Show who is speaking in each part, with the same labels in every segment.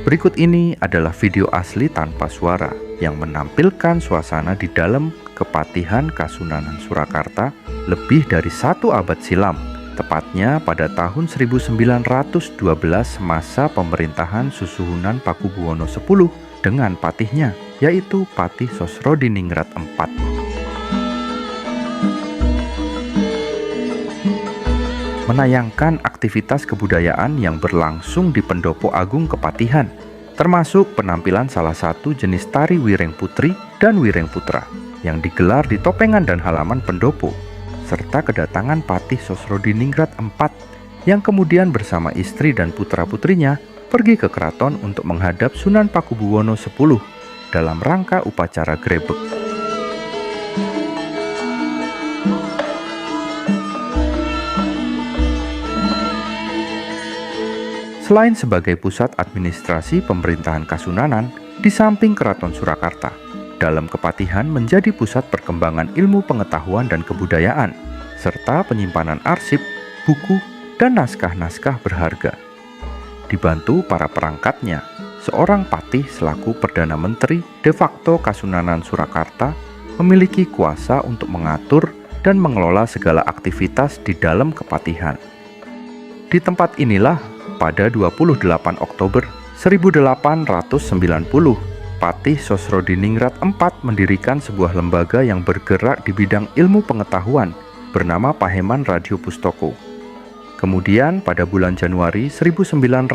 Speaker 1: Berikut ini adalah video asli tanpa suara yang menampilkan suasana di dalam Kepatihan Kasunanan Surakarta lebih dari 1 abad silam, tepatnya pada tahun 1912 masa pemerintahan Susuhunan Pakubuwono X dengan patihnya, yaitu Patih Sosrodiningrat IV. Menayangkan aktivitas kebudayaan yang berlangsung di Pendopo Agung Kepatihan, termasuk penampilan salah satu jenis tari Wireng Putri dan Wireng Putra yang digelar di topengan dan halaman pendopo, serta kedatangan Patih Sosrodiningrat IV yang kemudian bersama istri dan putra-putrinya pergi ke keraton untuk menghadap Sunan Pakubuwono X dalam rangka upacara grebek. Selain sebagai pusat administrasi pemerintahan Kasunanan, di samping Keraton Surakarta, dalam Kepatihan menjadi pusat perkembangan ilmu pengetahuan dan kebudayaan, serta penyimpanan arsip, buku, dan naskah-naskah berharga. Dibantu para perangkatnya, seorang patih selaku Perdana Menteri de facto Kasunanan Surakarta memiliki kuasa untuk mengatur dan mengelola segala aktivitas di dalam Kepatihan. Di tempat inilah pada 28 Oktober 1890, Patih Sosrodiningrat IV mendirikan sebuah lembaga yang bergerak di bidang ilmu pengetahuan bernama Paheman Radio Pustoko. Kemudian pada bulan Januari 1913,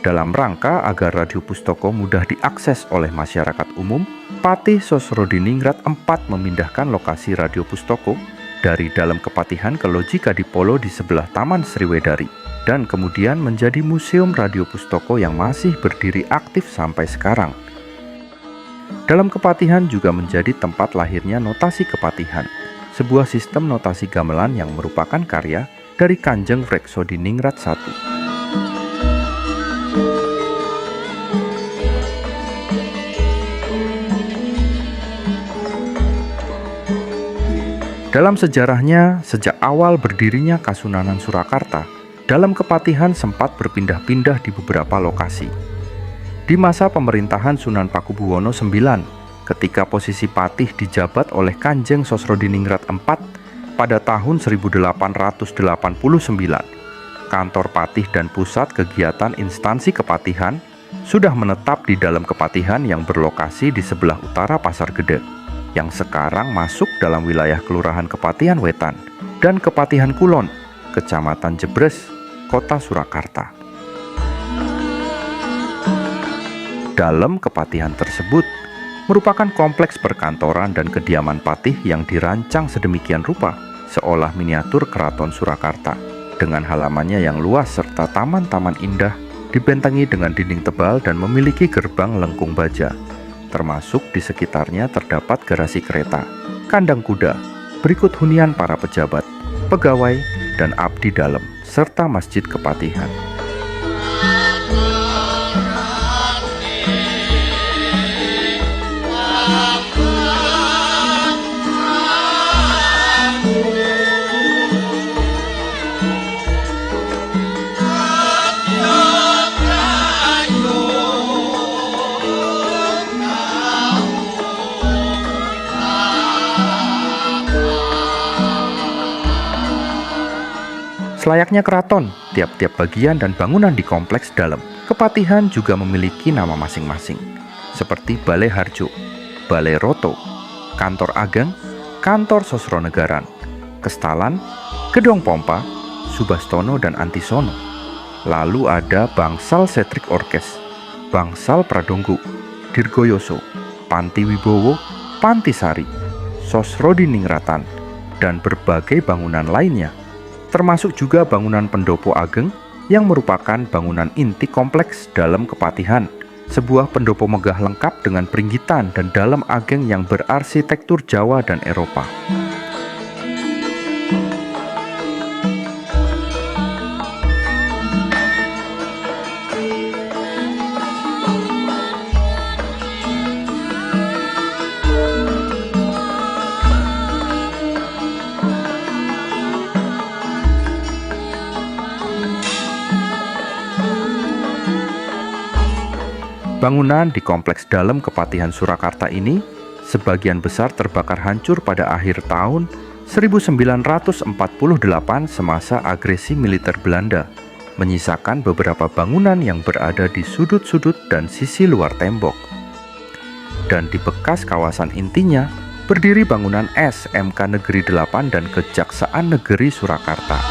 Speaker 1: dalam rangka agar Radio Pustoko mudah diakses oleh masyarakat umum, Patih Sosrodiningrat IV memindahkan lokasi Radio Pustoko dari dalam Kepatihan ke Loji Kadipolo di sebelah Taman Sriwedari, dan kemudian menjadi Museum Radio Pustoko yang masih berdiri aktif sampai sekarang. Dalam Kepatihan juga menjadi tempat lahirnya notasi Kepatihan, sebuah sistem notasi gamelan yang merupakan karya dari Kanjeng Vreksodiningrat I. Dalam sejarahnya, sejak awal berdirinya Kasunanan Surakarta, dalam Kepatihan sempat berpindah-pindah di beberapa lokasi. Di masa pemerintahan Sunan Pakubuwono IX, ketika posisi patih dijabat oleh Kanjeng Sosrodiningrat IV pada tahun 1889, kantor patih dan pusat kegiatan instansi Kepatihan sudah menetap di dalam Kepatihan yang berlokasi di sebelah utara Pasar Gede, yang sekarang masuk dalam wilayah Kelurahan Kepatihan Wetan dan Kepatihan Kulon, Kecamatan Jebres, Kota Surakarta. Dalam Kepatihan tersebut merupakan kompleks perkantoran dan kediaman patih yang dirancang sedemikian rupa seolah miniatur Keraton Surakarta, dengan halamannya yang luas serta taman-taman indah dibentengi dengan dinding tebal dan memiliki gerbang lengkung baja. Termasuk di sekitarnya terdapat garasi kereta, kandang kuda, berikut hunian para pejabat, pegawai, dan abdi dalam, serta masjid Kepatihan. Selayaknya keraton, tiap-tiap bagian dan bangunan di kompleks dalam Kepatihan juga memiliki nama masing-masing, seperti Balai Harjo, Balai Roto, Kantor Ageng, Kantor Sosronegaran, Kestalan, Gedong Pompa, Subastono dan Antisono. Lalu ada Bangsal Setrik Orkes, Bangsal Pradonggo, Dirgoyoso, Panti Wibowo, Pantisari, Sosrodiningrat, dan berbagai bangunan lainnya, termasuk juga bangunan Pendopo Ageng yang merupakan bangunan inti kompleks dalam Kepatihan, sebuah pendopo megah lengkap dengan peringgitan dan dalam ageng yang berarsitektur Jawa dan Eropa. Bangunan di kompleks dalam Kepatihan Surakarta ini sebagian besar terbakar hancur pada akhir tahun 1948 semasa agresi militer Belanda, menyisakan beberapa bangunan yang berada di sudut-sudut dan sisi luar tembok. Dan di bekas kawasan intinya, berdiri bangunan SMK Negeri 8 dan Kejaksaan Negeri Surakarta.